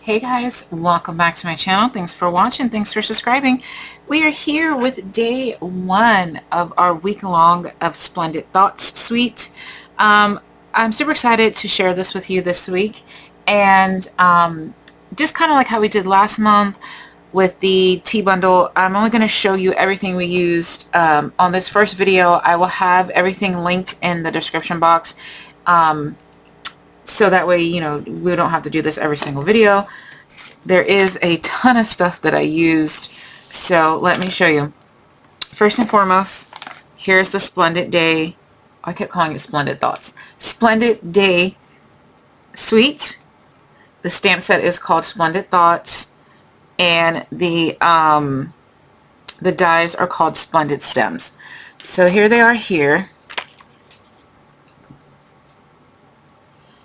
Hey guys, welcome back to my channel. Thanks for watching. Thanks for subscribing. We are here with day one of our week-long of Splendid Thoughts suite. I'm super excited to share this with you this week, and just kind of like how we did last month with the tea bundle, I'm only going to show you everything we used on this first video. I will have everything linked in the description box. So that way, you know, we don't have to do this every single video. There is a ton of stuff that I used, so let me show you. First and foremost, here's the Splendid Day. I kept calling it Splendid Thoughts. Splendid Day Suite. The stamp set is called Splendid Thoughts, and the dies are called Splendid Stems. So here they are here.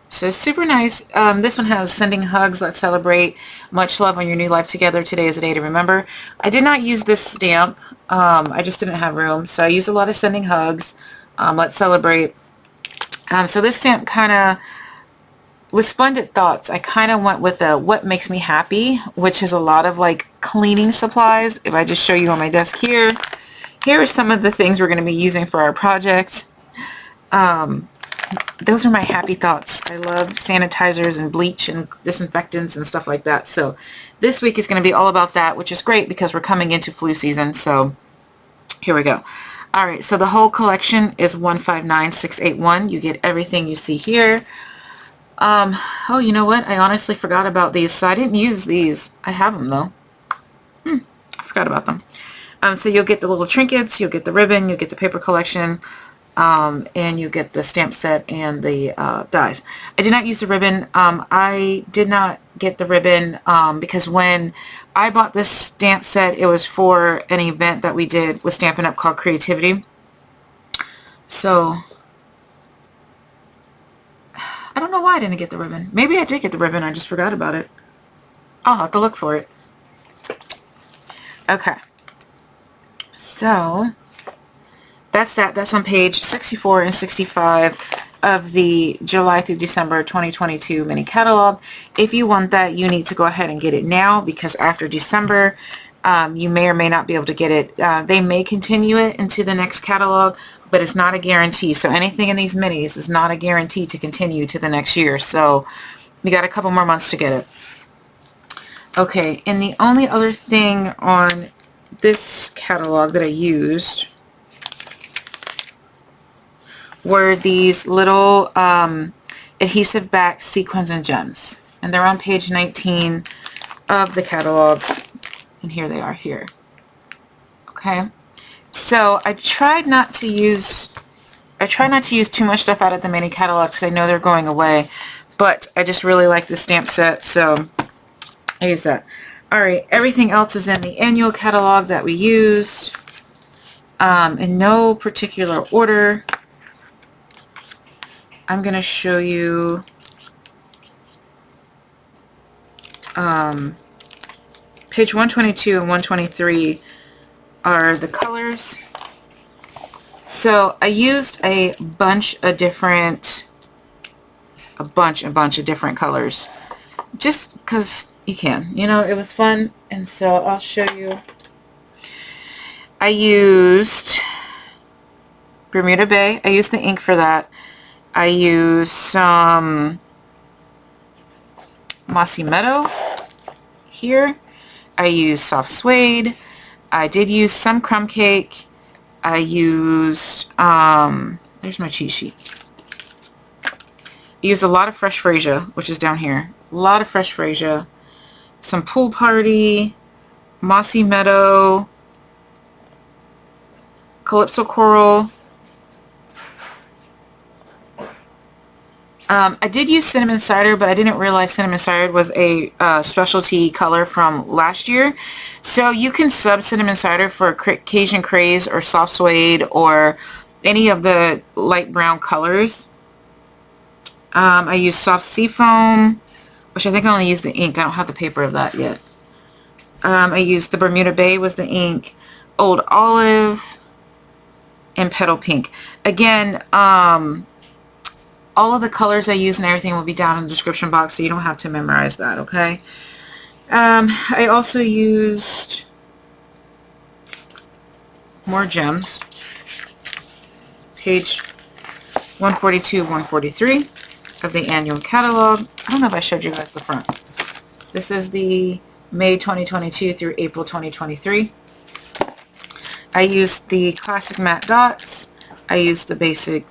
So super nice. This one has sending hugs, let's celebrate, much love on your new life together. Today is a day to remember. I did not use this stamp. I just didn't have room. So I used a lot of sending hugs, let's celebrate. So this stamp kind of, with Splendid Thoughts, I kind of went with a what makes me happy, which is a lot of like cleaning supplies. If I just show you on my desk here, here are some of the things we're going to be using for our project. Those are my happy thoughts. I love sanitizers and bleach and disinfectants and stuff like that. So this week is going to be all about that, which is great because we're coming into flu season. So here we go. All right. So the whole collection is 159681. You get everything you see here. Oh, you know what? I honestly forgot about these. So I didn't use these. I have them though. I forgot about them. So you'll get the little trinkets, you'll get the ribbon, you'll get the paper collection. And you get the stamp set and the dies. I did not use the ribbon. I did not get the ribbon because when I bought this stamp set, it was for an event that we did with Stampin' Up! Called Creativity. So I don't know why I didn't get the ribbon. Maybe I did get the ribbon. I just forgot about it. I'll have to look for it. Okay. So that's on page 64 and 65 of the July through December 2022 mini catalog. If you want that, you need to go ahead and get it now, because after December, you may or may not be able to get it. They may continue it into the next catalog, but it's not a guarantee. So anything in these minis is not a guarantee to continue to the next year. So we got a couple more months to get it. Okay, and the only other thing on this catalog that I used were these little adhesive back sequins and gems, and they're on page 19 of the catalog, and here they are here. Okay, so I tried not to use too much stuff out of the mini catalog because I know they're going away, but I just really like the stamp set, so I use that. All right, everything else is in the annual catalog that we used, in no particular order. I'm going to show you page 122 and 123 are the colors. So I used a bunch of different colors just because you can, you know, it was fun. And so I'll show you. I used Bermuda Bay. I used the ink for that. I used some Mossy Meadow here. I used soft suede. I did use some crumb cake. I used, there's my cheat sheet. I used a lot of fresh Freesia, which is down here. A lot of fresh Freesia. Some Pool Party, Mossy Meadow, Calypso Coral. I did use Cinnamon Cider, but I didn't realize Cinnamon Cider was a specialty color from last year. So you can sub Cinnamon Cider for Cajun Craze or Soft Suede or any of the light brown colors. I used Soft Seafoam, which I think I only used the ink. I don't have the paper of that yet. I used the Bermuda Bay was the ink, Old Olive, and Petal Pink. Again, All of the colors I use and everything will be down in the description box, so you don't have to memorize that, okay? I also used more gems. Page 142, 143 of the annual catalog. I don't know if I showed you guys the front. This is the May 2022 through April 2023. I used the classic matte dots. I used the basic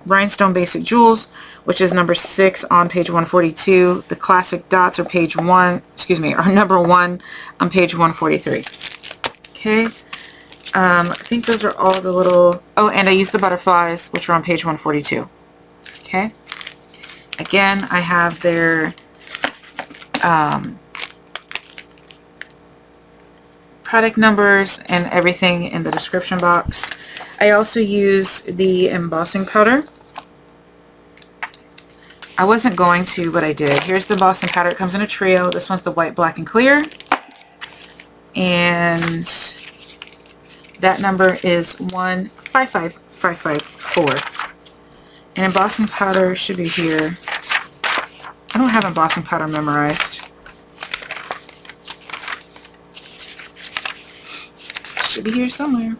rhinestone basic jewels, which is number 6 on page 142. The classic dots are page 1, excuse me, are number 1 on page 143. Okay. I think those are all the little, oh, and I used the butterflies, which are on page 142. Okay. Again, I have their product numbers and everything in the description box. I also use the embossing powder. I wasn't going to, but I did. Here's the embossing powder. It comes in a trio. This one's the white, black, and clear. And that number is 155554. And embossing powder should be here. I don't have embossing powder memorized. Should be here somewhere.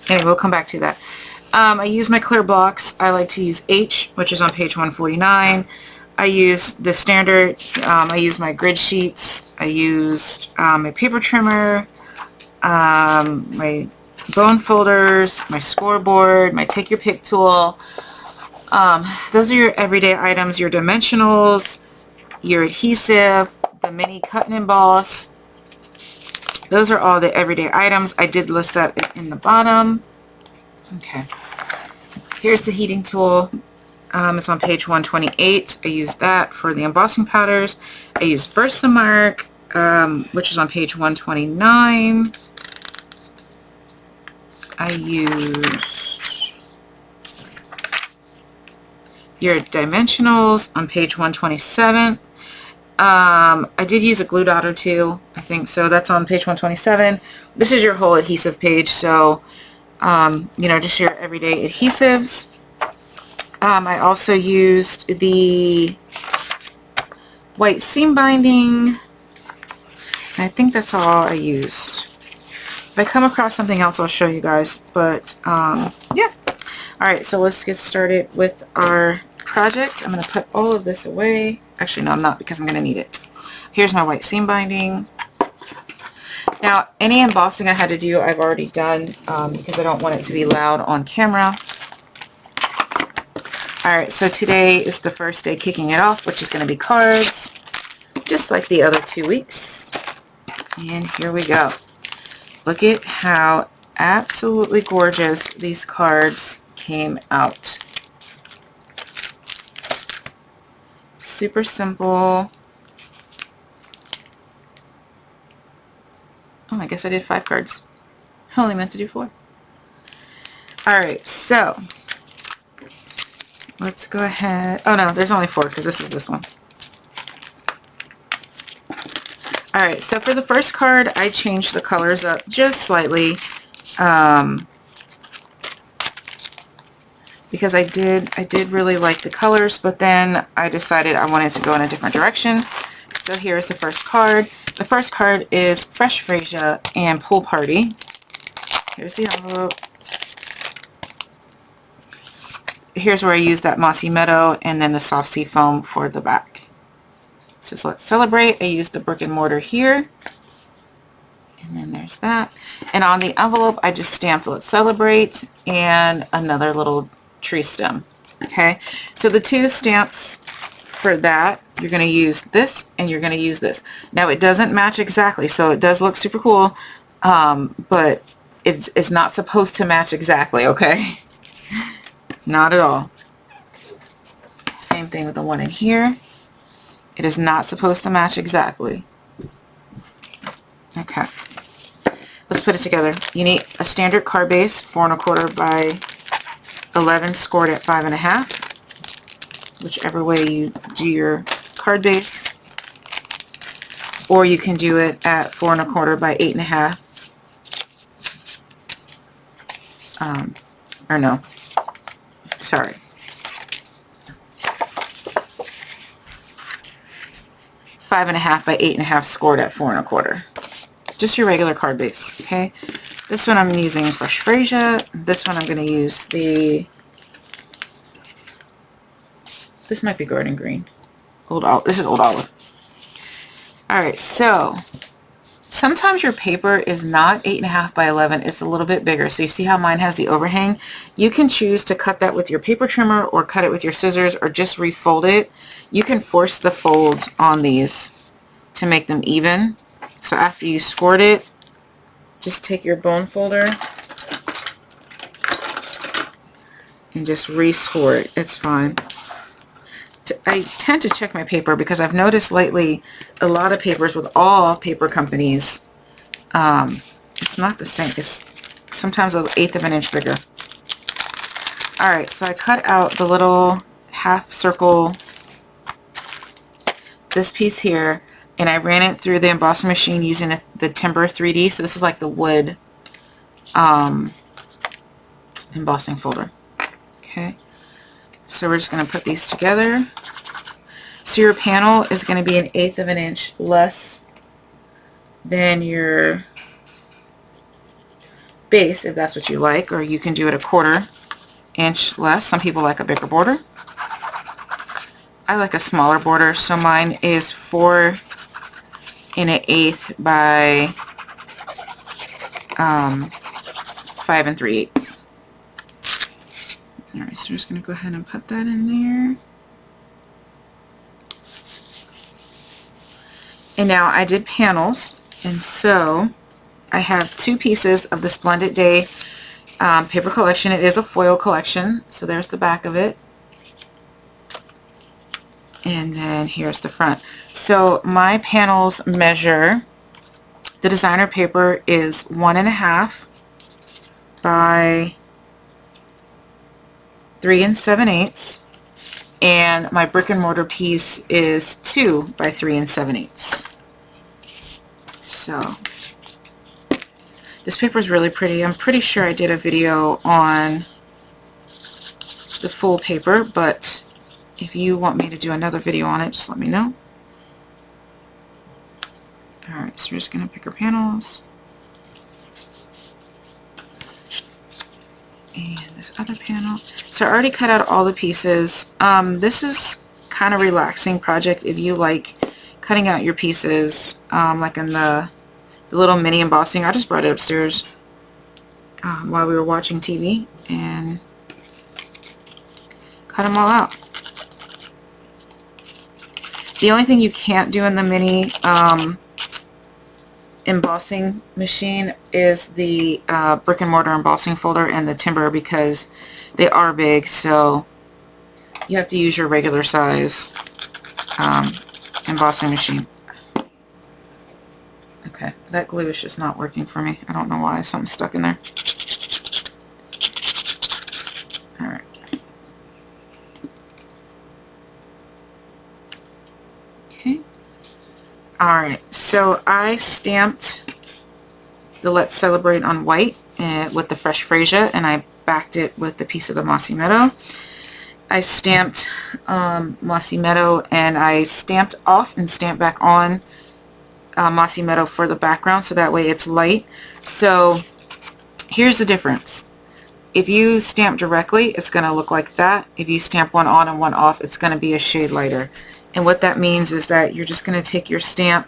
Anyway, we'll come back to that. I use my clear blocks. I like to use H, which is on page 149. I use the standard. I use my grid sheets. I used my paper trimmer, my bone folders, my scoreboard, my take your pick tool. Those are your everyday items, your dimensionals, your adhesive, the mini cut and emboss. Those are all the everyday items. I did list that in the bottom. Okay. Here's the heating tool. It's on page 128. I use that for the embossing powders. I use Versamark, which is on page 129. I used your dimensionals on page 127. I did use a glue dot or two, I think, so that's on page 127. This is your whole adhesive page, so you know, just your everyday adhesives. I also used the white seam binding. I think that's all I used. If I come across something else, I'll show you guys, but yeah. Alright, so let's get started with our project. I'm going to put all of this away. Actually, no, I'm not, because I'm going to need it. Here's my white seam binding. Now, any embossing I had to do, I've already done, because I don't want it to be loud on camera. Alright, so today is the first day kicking it off, which is going to be cards, just like the other 2 weeks. And here we go. Look at how absolutely gorgeous these cards came out. Super simple. Oh, I guess I did 5 cards. I only meant to do 4. Alright, so let's go ahead. Oh no, there's only 4 because this is this one. Alright, so for the first card, I changed the colors up just slightly. Because I did really like the colors, but then I decided I wanted to go in a different direction. So here's the first card. The first card is Fresh Freesia and Pool Party. Here's the envelope. Here's where I use that Mossy Meadow and then the soft sea foam for the back. So Let's Celebrate. I used the brick and mortar here. And then there's that. And on the envelope, I just stamped Let's Celebrate and another little tree stem. Okay, so the 2 stamps for that, you're going to use this and you're going to use this. Now it doesn't match exactly, so it does look super cool, but it's not supposed to match exactly, okay? Not at all. Same thing with the one in here. It is not supposed to match exactly. Okay, let's put it together. You need a standard card base, 4 1/4 by 11, scored at 5 1/2, whichever way you do your card base, or you can do it at 4 1/4 by 8 1/2. or no, sorry. 5.5 by 8.5 scored at 4 1/4. Just your regular card base, okay? This one I'm using Fresh Freesia. This one I'm going to use this might be Garden Green. This is Old Olive. Alright, so sometimes your paper is not 8.5 by 11. It's a little bit bigger. So you see how mine has the overhang? You can choose to cut that with your paper trimmer or cut it with your scissors or just refold it. You can force the folds on these to make them even. So after you scored it, just take your bone folder and just re-score it. It's fine. I tend to check my paper because I've noticed lately a lot of papers with all paper companies, it's not the same. It's sometimes 1/8 of an inch bigger. Alright, so I cut out the little half circle, this piece here, and I ran it through the embossing machine using the Timber 3D. So this is like the wood embossing folder. Okay, so we're just going to put these together. So your panel is going to be 1/8 of an inch less than your base, if that's what you like, or you can do it 1/4 inch less. Some people like a bigger border. I like a smaller border, so mine is 4 1/8 by 5 3/8. Alright, so we're just going to go ahead and put that in there. And now I did panels, and so I have 2 pieces of the Splendid Day paper collection. It is a foil collection, so there's the back of it. And then here's the front. So my panels measure, the designer paper is 1.5 by 3 7/8, and my brick and mortar piece is 2 by 3 7/8. So this paper is really pretty. I'm pretty sure I did a video on the full paper, but if you want me to do another video on it, just let me know. Alright, so we're just going to pick our panels. And this other panel. So I already cut out all the pieces. This is kind of relaxing project if you like cutting out your pieces, like in the little mini embossing. I just brought it upstairs while we were watching TV and cut them all out. The only thing you can't do in the mini embossing machine is the brick and mortar embossing folder and the timber, because they are big, so you have to use your regular size embossing machine. Okay, that glue is just not working for me. I don't know why. Something's stuck in there. Alright. Okay. Alright, so I stamped the Let's Celebrate on white with the Fresh Freesia, and I backed it with the piece of the Mossy Meadow. I stamped Mossy Meadow, and I stamped off and stamped back on Mossy Meadow for the background, so that way it's light. So here's the difference. If you stamp directly, it's going to look like that. If you stamp one on and one off, it's going to be a shade lighter. And what that means is that you're just going to take your stamp,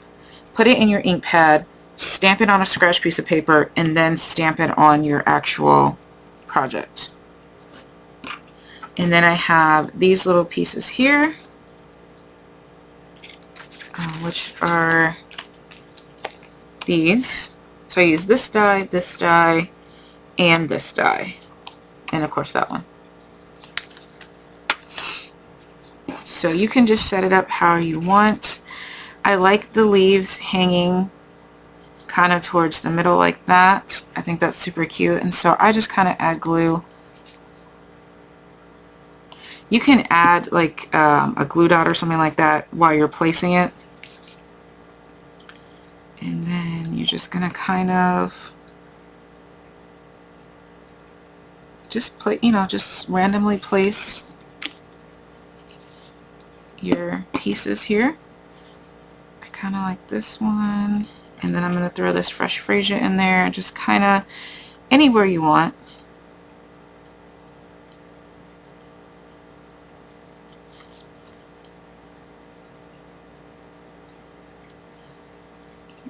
put it in your ink pad, stamp it on a scratch piece of paper, and then stamp it on your actual project. And then I have these little pieces here, which are these. So I use this die, and this die, and of course that one. So you can just set it up how you want. I like the leaves hanging kind of towards the middle like that. I think that's super cute, and so I just kind of add glue. You can add like a glue dot or something like that while you're placing it. And then you're just going to kind of just just randomly place your pieces here. I kind of like this one, and then I'm going to throw this fresh Freesia in there, just kind of anywhere you want.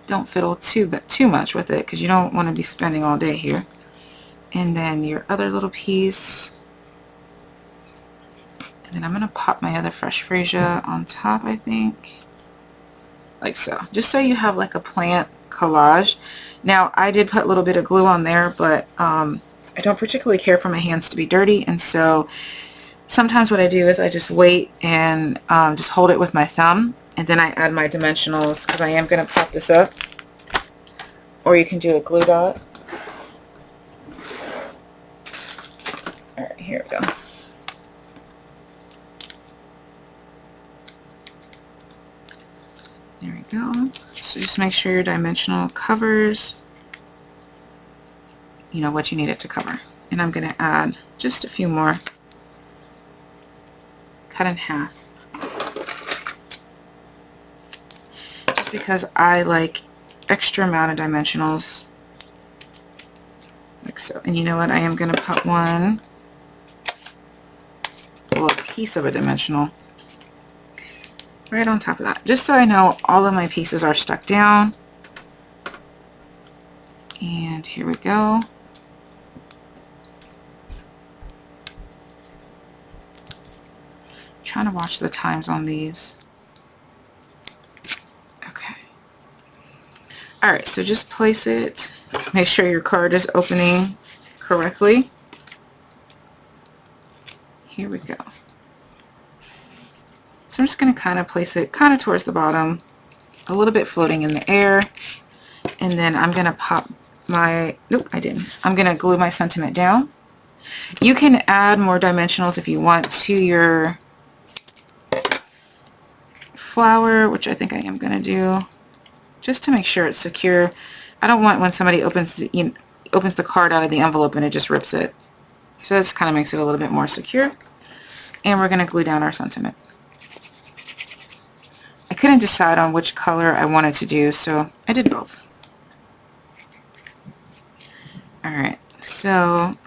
Don't fiddle too much with it, because you don't want to be spending all day here. And then your other little piece, and then I'm going to pop my other fresh Freesia on top, I think, like so, just so you have like a plant collage. Now I did put a little bit of glue on there, but I don't particularly care for my hands to be dirty, and so sometimes what I do is I just wait and just hold it with my thumb, and then I add my dimensionals, because I am going to pop this up. Or you can do a glue dot. Alright, here we go. There we go. So just make sure your dimensional covers, you know, what you need it to cover. And I'm going to add just a few more. Cut in half. Just because I like extra amount of dimensionals, like so. And you know what, I am going to put one, well, a piece of a dimensional right on top of that, just so I know all of my pieces are stuck down. And here we go. Trying to watch the times on these. Alright, so just place it, make sure your card is opening correctly. Here we go. So I'm just going to kind of place it kind of towards the bottom, a little bit floating in the air, and then I'm going to pop my, nope, I didn't. I'm going to glue my sentiment down. You can add more dimensionals if you want to your flower, which I think I am going to do, just to make sure it's secure. I don't want when somebody opens the card out of the envelope and it just rips it. So this kind of makes it a little bit more secure. And we're going to glue down our sentiment. I couldn't decide on which color I wanted to do, so I did both. Alright, so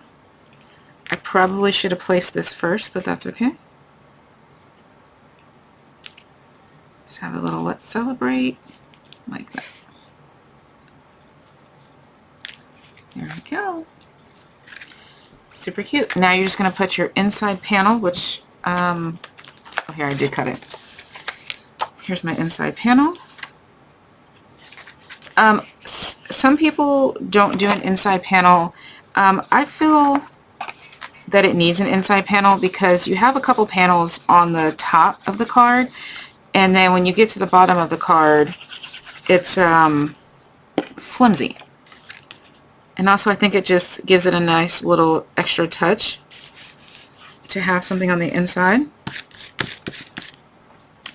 I probably should have placed this first, but that's okay. Just have a little let's celebrate. Like that. There we go. Super cute. Now you're just going to put your inside panel, which, oh, here I did cut it. Here's my inside panel. Some people don't do an inside panel. I feel that it needs an inside panel because you have a couple panels on the top of the card, and then when you get to the bottom of the card, it's flimsy. And also I think it just gives it a nice little extra touch to have something on the inside.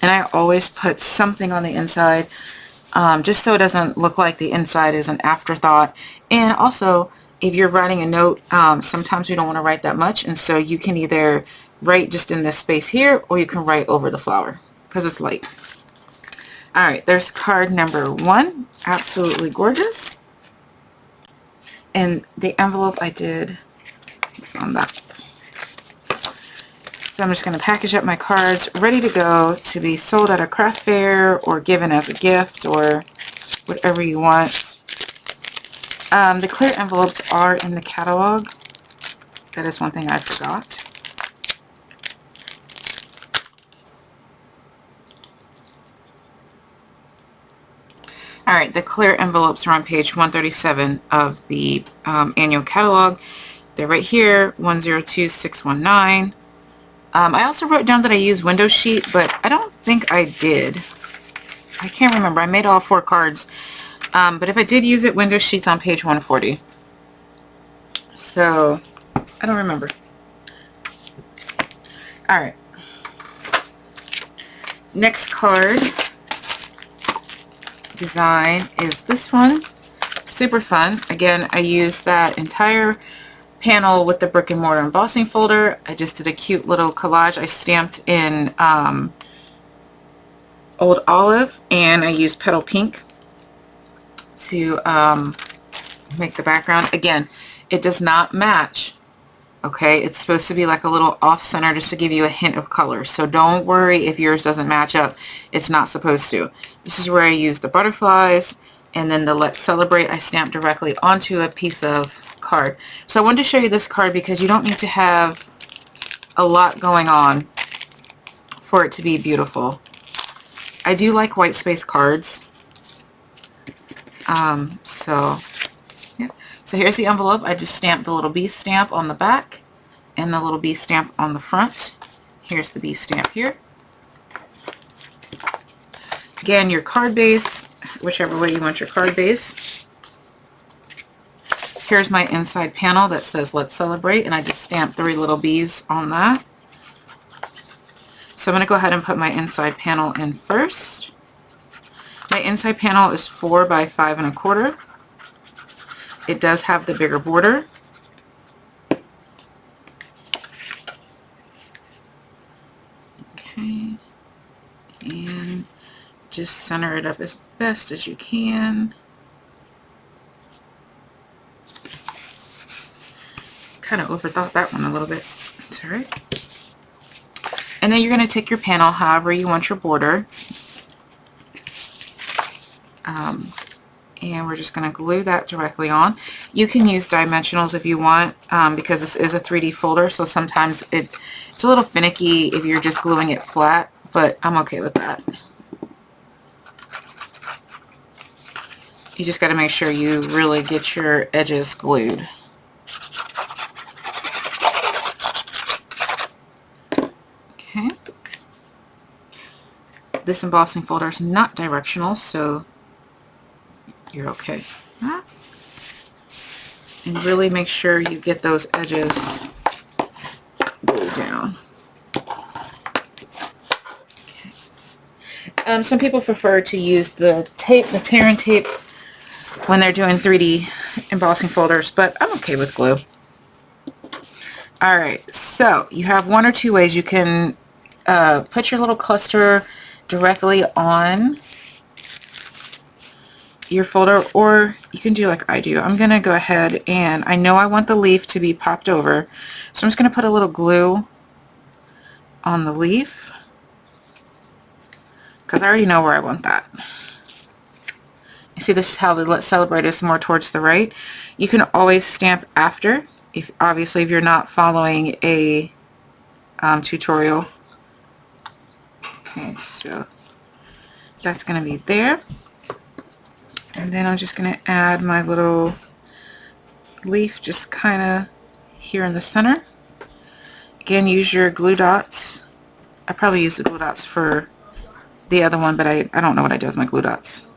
And I always put something on the inside just so it doesn't look like the inside is an afterthought. And also, if you're writing a note, sometimes we don't want to write that much, and so you can either write just in this space here, or you can write over the flower because it's light. Alright, there's card number 1. Absolutely gorgeous. And the envelope I did on that. So I'm just going to package up my cards, ready to go to be sold at a craft fair or given as a gift or whatever you want. The clear envelopes are in the catalog. That is one thing I forgot. Alright, the clear envelopes are on page 137 of the annual catalog. They're right here, 102619. I also wrote down that I use window sheet, but I don't think I did. I can't remember. I made all 4 cards. But if I did use it, window sheet's on page 140. So, I don't remember. Alright. Next card design is this one. Super fun. Again, I used that entire panel with the brick and mortar embossing folder. I just did a cute little collage. I stamped in Old Olive, and I used Petal Pink to make the background. Again, it does not match. Okay, it's supposed to be like a little off center just to give you a hint of color. So don't worry if yours doesn't match up. It's not supposed to. This is where I used the butterflies, and then the Let's Celebrate I stamped directly onto a piece of card. So I wanted to show you this card because you don't need to have a lot going on for it to be beautiful. I do like white space cards. So here's the envelope. I just stamped the little bee stamp on the back and the little bee stamp on the front. Here's the bee stamp here. Again, your card base, whichever way you want your card base. Here's my inside panel that says Let's Celebrate, and I just stamped 3 little bees on that. So I'm going to go ahead and put my inside panel in first. My inside panel is 4 by 5 1/4. It does have the bigger border. Okay. And just center it up as best as you can. Kind of overthought that one a little bit. It's alright. And then you're going to take your panel however you want your border. And we're just going to glue that directly on. You can use dimensionals if you want, because this is a 3D folder, so sometimes it's a little finicky if you're just gluing it flat, but I'm okay with that. You just got to make sure you really get your edges glued. Okay. This embossing folder is not directional, so you're okay. And really make sure you get those edges glued down. Okay. Some people prefer to use the tape, the tear and tape, when they're doing 3D embossing folders, but I'm okay with glue. Alright, so you have 1 or 2 ways you can put your little cluster directly on your folder, or you can do like I do. I'm going to go ahead, and I know I want the leaf to be popped over, so I'm just going to put a little glue on the leaf because I already know where I want that. You see, this is how the Let's Celebrate is more towards the right. You can always stamp after, if obviously if you're not following a tutorial. Okay, so that's going to be there. And then I'm just going to add my little leaf just kind of here in the center. Again, use your glue dots. I probably use the glue dots for the other one, but I don't know what I do with my glue dots.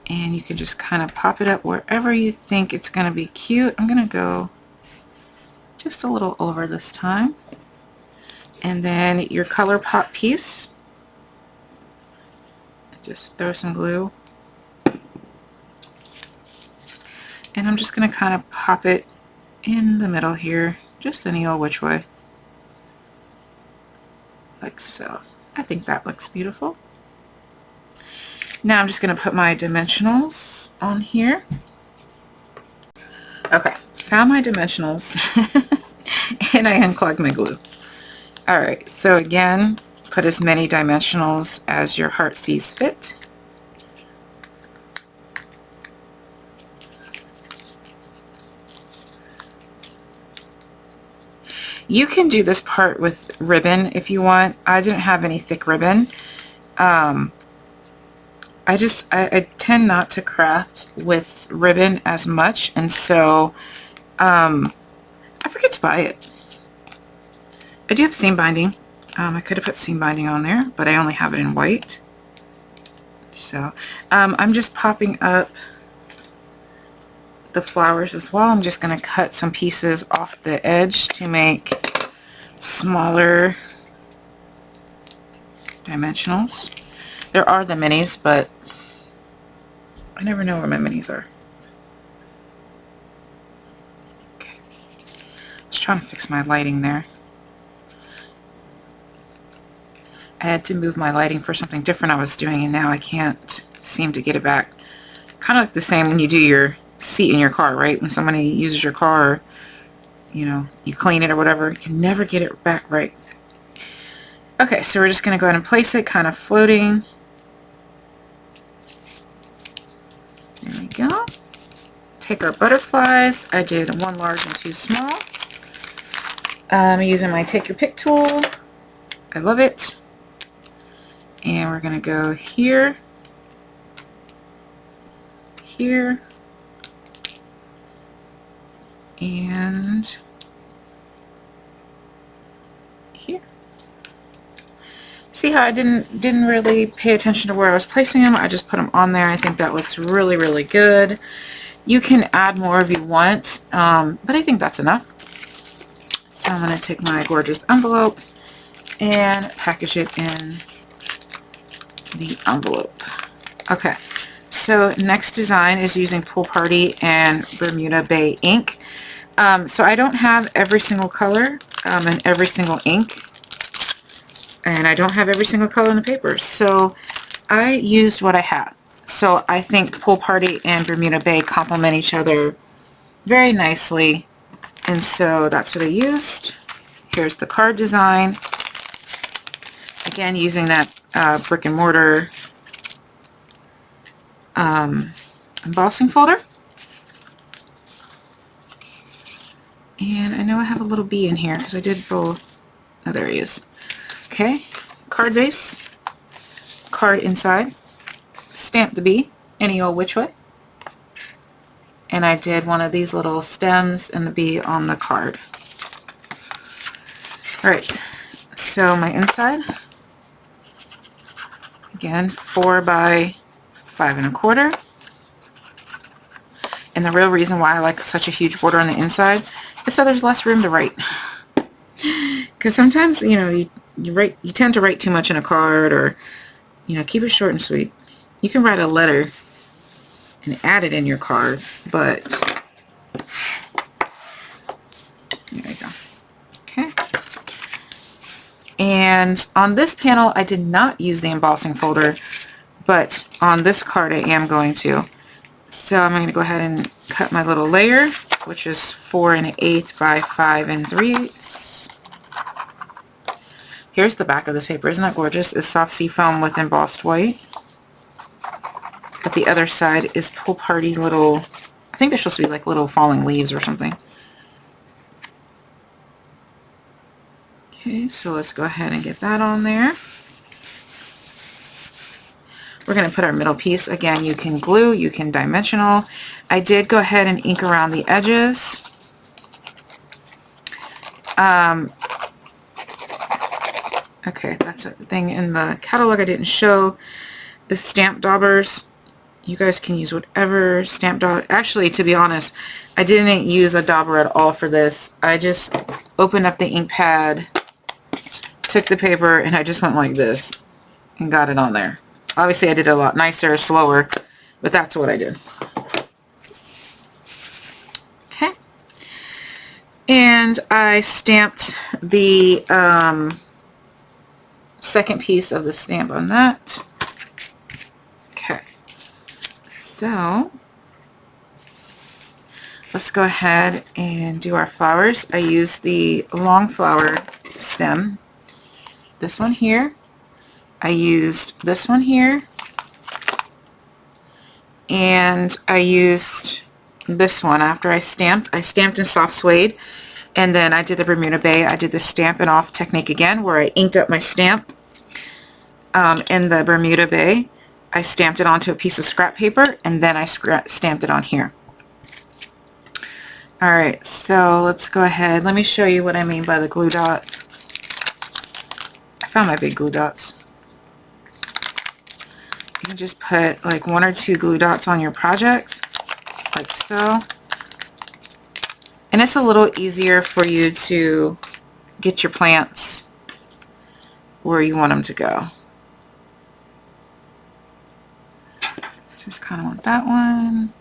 And you can just kind of pop it up wherever you think it's going to be cute. I'm going to go just a little over this time. And then your color pop piece. Just throw some glue. And I'm just going to kind of pop it in the middle here, just any old which way. Like so. I think that looks beautiful. Now I'm just going to put my dimensionals on here. Okay, found my dimensionals and I unclogged my glue. Alright, so again, put as many dimensionals as your heart sees fit. You can do this part with ribbon if you want. I didn't have any thick ribbon. I tend not to craft with ribbon as much, and so I forget to buy it. I do have seam binding. I could have put seam binding on there, but I only have it in white. So I'm just popping up the flowers as well. I'm just going to cut some pieces off the edge to make smaller dimensionals. There are the minis, but I never know where my minis are. trying to fix my lighting there. I had to move my lighting for something different I was doing, and now I can't seem to get it back. Kind of like the same when you do your seat in your car, right? When somebody uses your car, or, you know, you clean it or whatever, you can never get it back right. Okay, so we're just going to go ahead and place it kind of floating. There we go. Take our butterflies. I did 1 large and 2 small. I'm using my Take Your Pick tool. I love it. And we're going to go here, here, and here. See how I didn't really pay attention to where I was placing them? I just put them on there. I think that looks really, really good. You can add more if you want, but I think that's enough. So I'm going to take my gorgeous envelope and package it in the envelope. Okay, so next design is using Pool Party and Bermuda Bay Ink. So I don't have every single color and every single ink, and I don't have every single color in the paper, so I used what I had. So I think Pool Party and Bermuda Bay complement each other very nicely, and so that's what I used. Here's the card design. Again, using that brick and mortar embossing folder. And I know I have a little bee in here because I did both. Oh, there he is. Okay, card base, card inside, stamp the bee any old which way. And I did one of these little stems and the bee on the card. Alright, so my inside, again, 4 by 5 1/4. And the real reason why I like such a huge border on the inside is so there's less room to write. Because sometimes, you know, you tend to write too much in a card, or, you know, keep it short and sweet. You can write a letter and add it in your card, but there you go. Okay. And on this panel, I did not use the embossing folder, but on this card I am going to. So I'm going to go ahead and cut my little layer, which is 4 1/8 by 5 3/8. Here's the back of this paper. Isn't that gorgeous? It's soft sea foam with embossed white. But the other side is Pool Party little, I think they're supposed to be like little falling leaves or something. Okay, so let's go ahead and get that on there. We're going to put our middle piece. Again, you can glue, you can dimensional. I did go ahead and ink around the edges. Okay, that's a thing in the catalog I didn't show. The stamp daubers, you guys can use whatever stamp dauber. Actually, to be honest, I didn't use a dauber at all for this. I just opened up the ink pad, took the paper, and I just went like this and got it on there. Obviously, I did it a lot nicer, slower, but that's what I did. Okay. And I stamped the second piece of the stamp on that. Okay. So, let's go ahead and do our flowers. I used the long flower stem. This one here. I used this one here, and I used this one after I stamped. I stamped in soft suede, and then I did the Bermuda Bay. I did the Stampin' Off technique again, where I inked up my stamp in the Bermuda Bay. I stamped it onto a piece of scrap paper, and then I stamped it on here. Alright, so let's go ahead. Let me show you what I mean by the glue dot. I found my big glue dots. You can just put like 1 or 2 glue dots on your project, like so. And it's a little easier for you to get your plants where you want them to go. Just kind of want that one.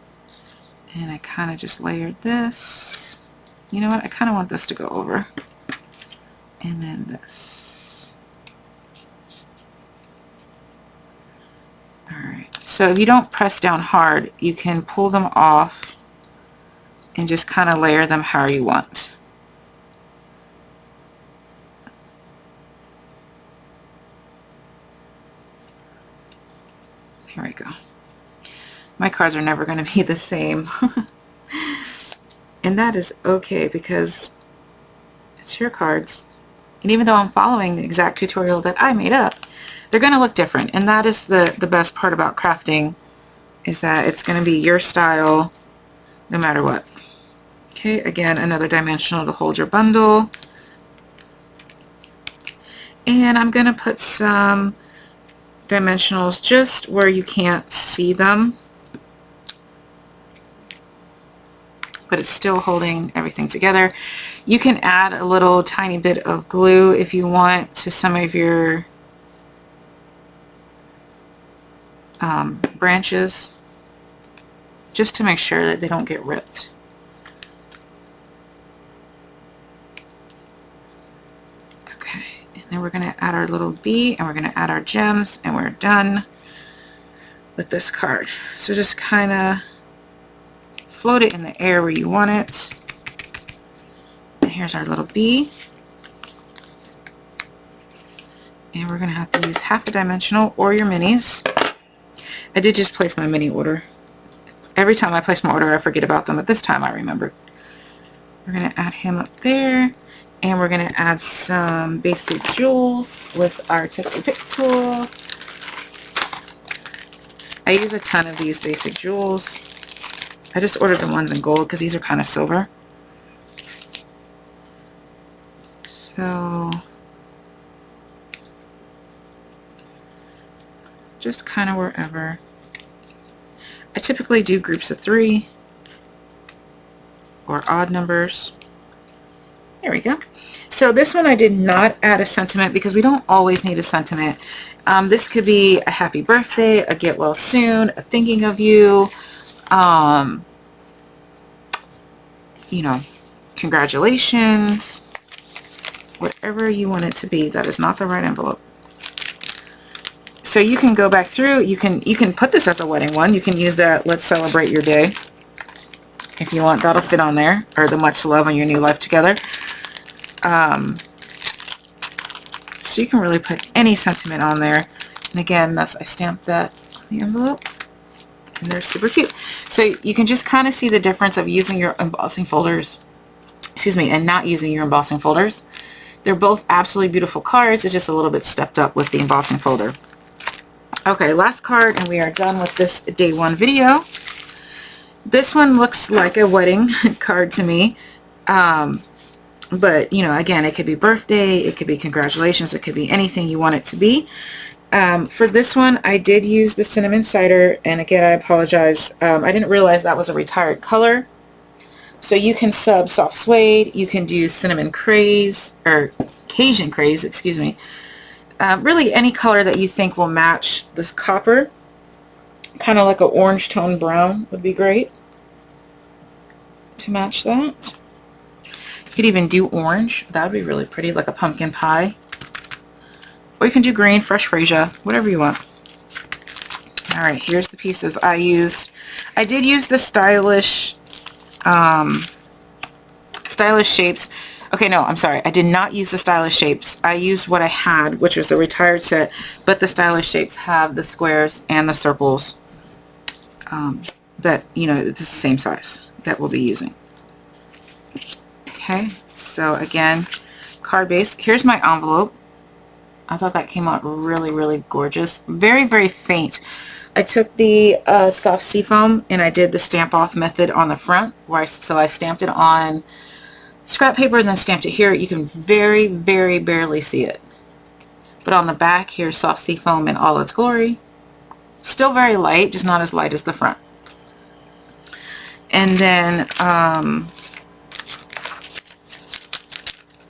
And I kind of just layered this. you know what, I kind of want this to go over. And then this. Alright, so if you don't press down hard, you can pull them off and just kind of layer them how you want. Here we go. My cards are never going to be the same. And that is okay because it's your cards. And even though I'm following the exact tutorial that I made up, they're going to look different. And that is the best part about crafting, is that it's going to be your style no matter what. Okay, again, another dimensional to hold your bundle. And I'm going to put some dimensionals just where you can't see them, but it's still holding everything together. You can add a little tiny bit of glue if you want to some of your branches, just to make sure that they don't get ripped. And we're going to add our little bee, and we're going to add our gems, and we're done with this card. So just kind of float it in the air where you want it. And here's our little bee. And we're going to have to use half a dimensional or your minis. I did just place my mini order. Every time I place my order, I forget about them, but this time I remembered. We're going to add him up there. And we're going to add some basic jewels with our Tip and Pick tool. I use a ton of these basic jewels. I just ordered the ones in gold because these are kind of silver. So just kind of wherever. I typically do groups of 3 or odd numbers. There we go. So this one I did not add a sentiment because we don't always need a sentiment. This could be a happy birthday, a get well soon, a thinking of you, you know, congratulations, whatever you want it to be. That is not the right envelope. So you can go back through, you can put this as a wedding one. You can use that let's celebrate your day if you want. That'll fit on there, or the much love on your new life together. So you can really put any sentiment on there. And again, I stamped that on the envelope, and they're super cute. So you can just kind of see the difference of using your embossing folders, excuse me, and not using your embossing folders. They're both absolutely beautiful cards. It's just a little bit stepped up with the embossing folder. Okay, last card, and we are done with this day 1 video. This one looks like a wedding card to me. But, you know, again, it could be birthday, it could be congratulations, it could be anything you want it to be. For this one, I did use the cinnamon cider, and again, I apologize. I didn't realize that was a retired color. So you can sub soft suede, you can do cinnamon craze, or Cajun craze, excuse me. Really any color that you think will match this copper. Kind of like an orange tone brown would be great to match that. You could even do orange. That would be really pretty, like a pumpkin pie. Or you can do green, fresh Freesia, whatever you want. Alright, here's the pieces I used. I did use the stylish shapes. Okay, no, I'm sorry. I did not use the stylish shapes. I used what I had, which was the retired set, but the stylish shapes have the squares and the circles that, you know, it's the same size that we'll be using. Okay, so again, card base. Here's my envelope. I thought that came out really, really gorgeous. Very, very faint. I took the soft seafoam and I did the stamp off method on the front. So I stamped it on scrap paper and then stamped it here. You can very, very barely see it. But on the back, here's soft seafoam in all its glory. Still very light, just not as light as the front. And then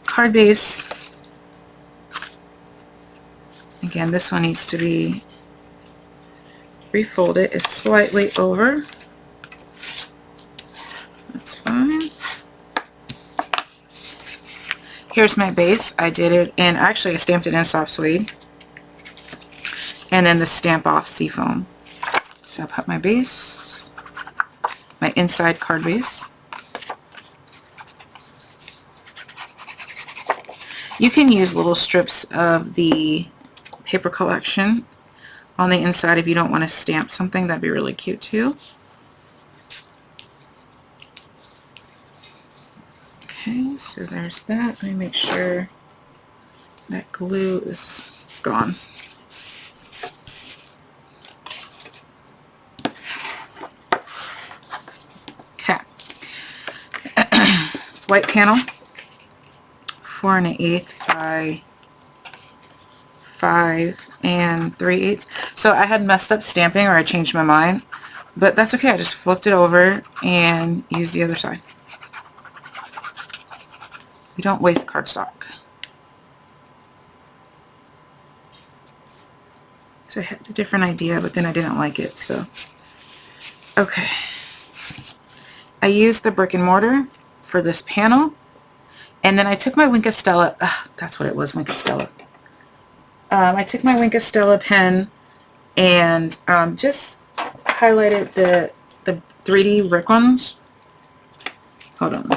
card base. Again, this one needs to be refolded. It's slightly over. That's fine. Here's my base. I did it, and actually I stamped it in soft suede. And then the Stamp Off Seafoam. So I put my base, my inside card base. You can use little strips of the paper collection on the inside if you don't want to stamp something. That'd be really cute too. Okay, so there's that. Let me make sure that glue is gone. Okay. White panel, 4 1/8 by 5 3/8. So I had messed up stamping, or I changed my mind, but that's okay. I just flipped it over and used the other side. We don't waste cardstock. So I had a different idea, but then I didn't like it. So okay, I used the brick and mortar for this panel, and then I took my Wink of Stella. That's what it was, Wink of Stella. I took my Wink of Stella pen and just highlighted the 3D brick ones. Hold on.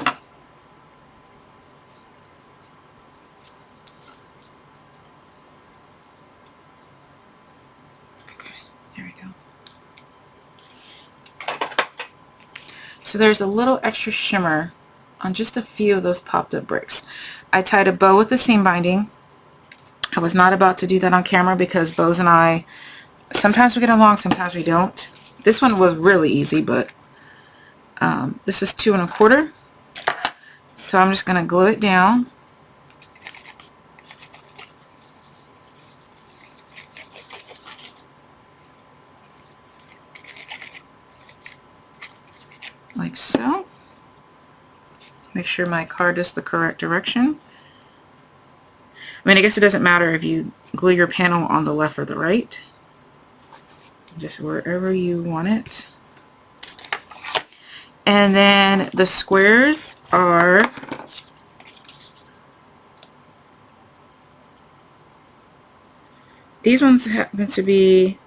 Okay, there we go. So there's a little extra shimmer on just a few of those popped up bricks. I tied a bow with the seam binding. I was not about to do that on camera because Bose and I, sometimes we get along, sometimes we don't. This one was really easy, but this is 2 1/4. So I'm just going to glue it down. Like so. Make sure my card is the correct direction. I mean, I guess it doesn't matter if you glue your panel on the left or the right. Just wherever you want it. And then the squares are these ones happen to be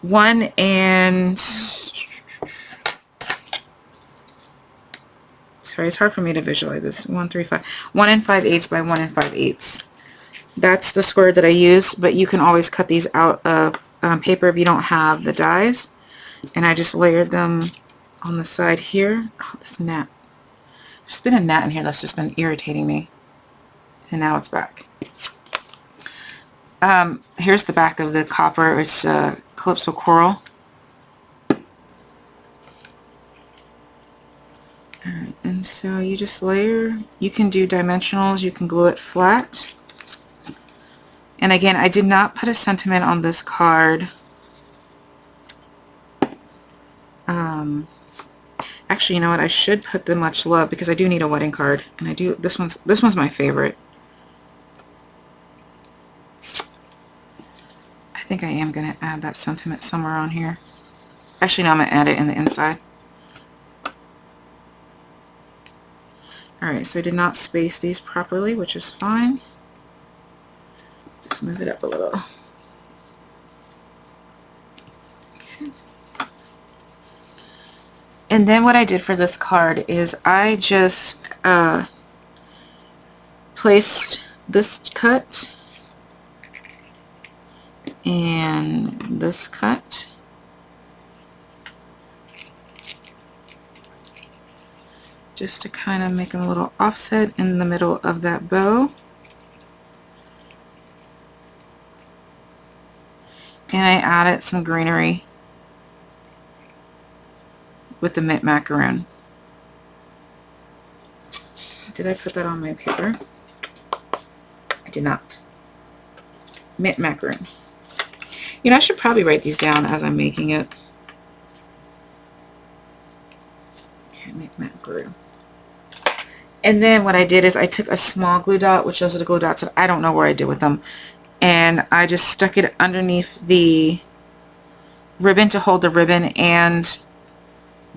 1 and sorry, it's hard for me to visualize this. 1 5/8 by 1 5/8. That's the square that I use, but you can always cut these out of paper if you don't have the dies. And I just layered them on the side here. Oh, this gnat. There's been a gnat in here that's just been irritating me. And now it's back. Here's the back of the COPPA. It's Calypso Coral. Alright, and so you just layer. You can do dimensionals, you can glue it flat. And again, I did not put a sentiment on this card. Actually, you know what? I should put the much love because I do need a wedding card, and I do. This one's my favorite. I think I am going to add that sentiment somewhere on here. Actually, no, I'm going to add it in the inside. Alright, so I did not space these properly, which is fine. Just move it up a little. Okay. And then what I did for this card is I just placed this cut and this cut. Just to kind of make a little offset in the middle of that bow. And I added some greenery with the mint macaroon. Did I put that on my paper? I did not. Mint macaroon. You know, I should probably write these down as I'm making it. Okay, mint macaroon. And then what I did is I took a small glue dot, which those are the glue dots that I don't know where I did with them, and I just stuck it underneath the ribbon to hold the ribbon and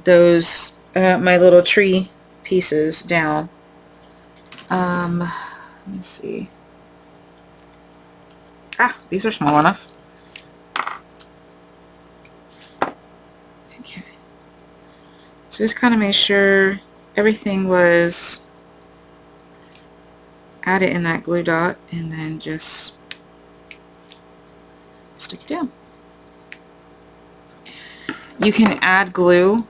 those my little tree pieces down. Let me see. Ah, these are small enough. Okay. So just kind of make sure everything was added in that glue dot, and then just stick it down. You can add glue.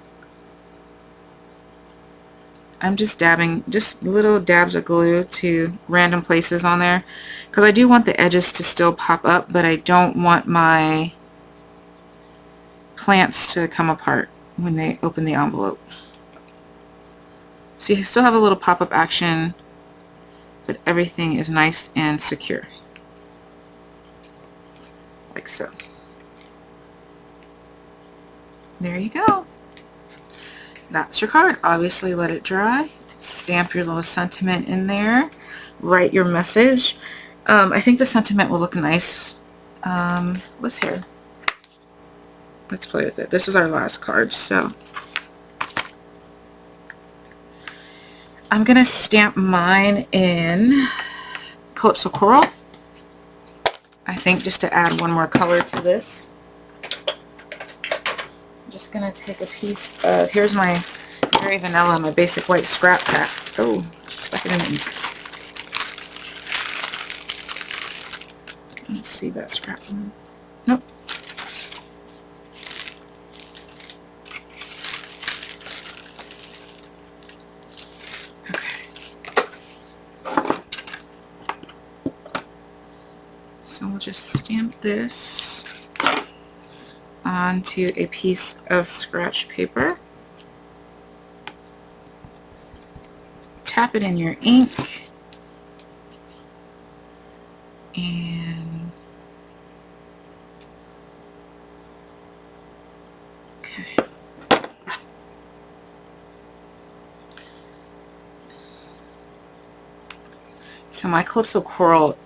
I'm just dabbing, just little dabs of glue to random places on there, because I do want the edges to still pop up, but I don't want my plants to come apart when they open the envelope. So you still have a little pop-up action, but everything is nice and secure. Like so. There you go. That's your card. Obviously let it dry. Stamp your little sentiment in there. Write your message. I think the sentiment will look nice. Let's hear. Let's play with it. This is our last card, so I'm gonna stamp mine in Calypso Coral. I think just to add one more color to this. I'm just gonna take a piece of, here's my Very Vanilla, my basic white scrap pack. Oh, stuck it in the ink. Let's see that scrap one. Nope. So we'll just stamp this onto a piece of scratch paper. Tap it in your ink. And okay. So my Calypso Coral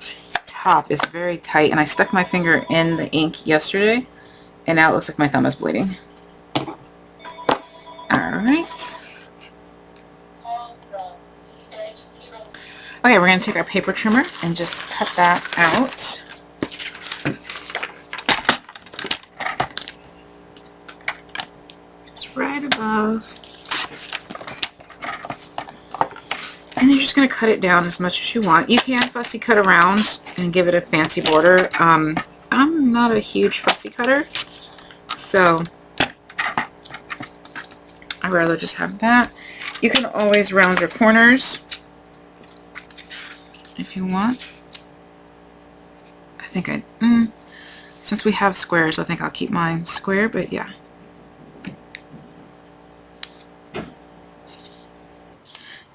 top is very tight, and I stuck my finger in the ink yesterday, and now it looks like my thumb is bleeding. Alright. Okay, we're going to take our paper trimmer and just cut that out. Just right above. And you're just going to cut it down as much as you want. You can fussy cut around and give it a fancy border. I'm not a huge fussy cutter, so I'd rather just have that. You can always round your corners if you want. I think since we have squares, I think I'll keep mine square, but yeah.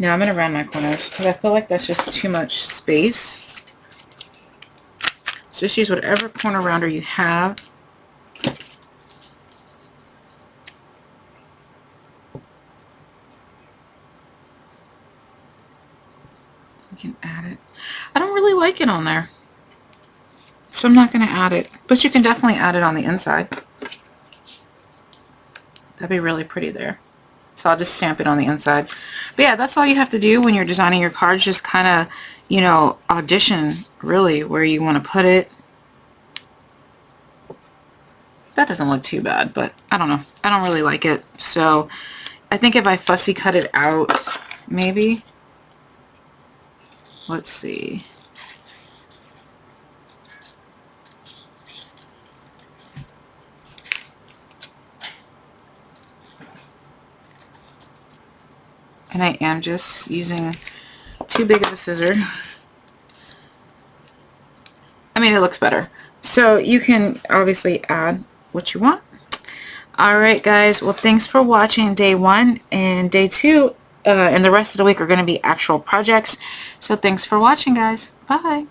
Now I'm going to round my corners because I feel like that's just too much space. So just use whatever corner rounder you have. You can add it. I don't really like it on there, so I'm not going to add it, but you can definitely add it on the inside. That'd be really pretty there. So I'll just stamp it on the inside. But yeah, that's all you have to do when you're designing your cards. Just kind of, you know, audition really where you want to put it. That doesn't look too bad, but I don't know. I don't really like it. So I think if I fussy cut it out, maybe. Let's see. And I am just using too big of a scissor. I mean, it looks better. So you can obviously add what you want. Alright guys, well thanks for watching day 1, and day 2 and the rest of the week are going to be actual projects. So thanks for watching guys. Bye.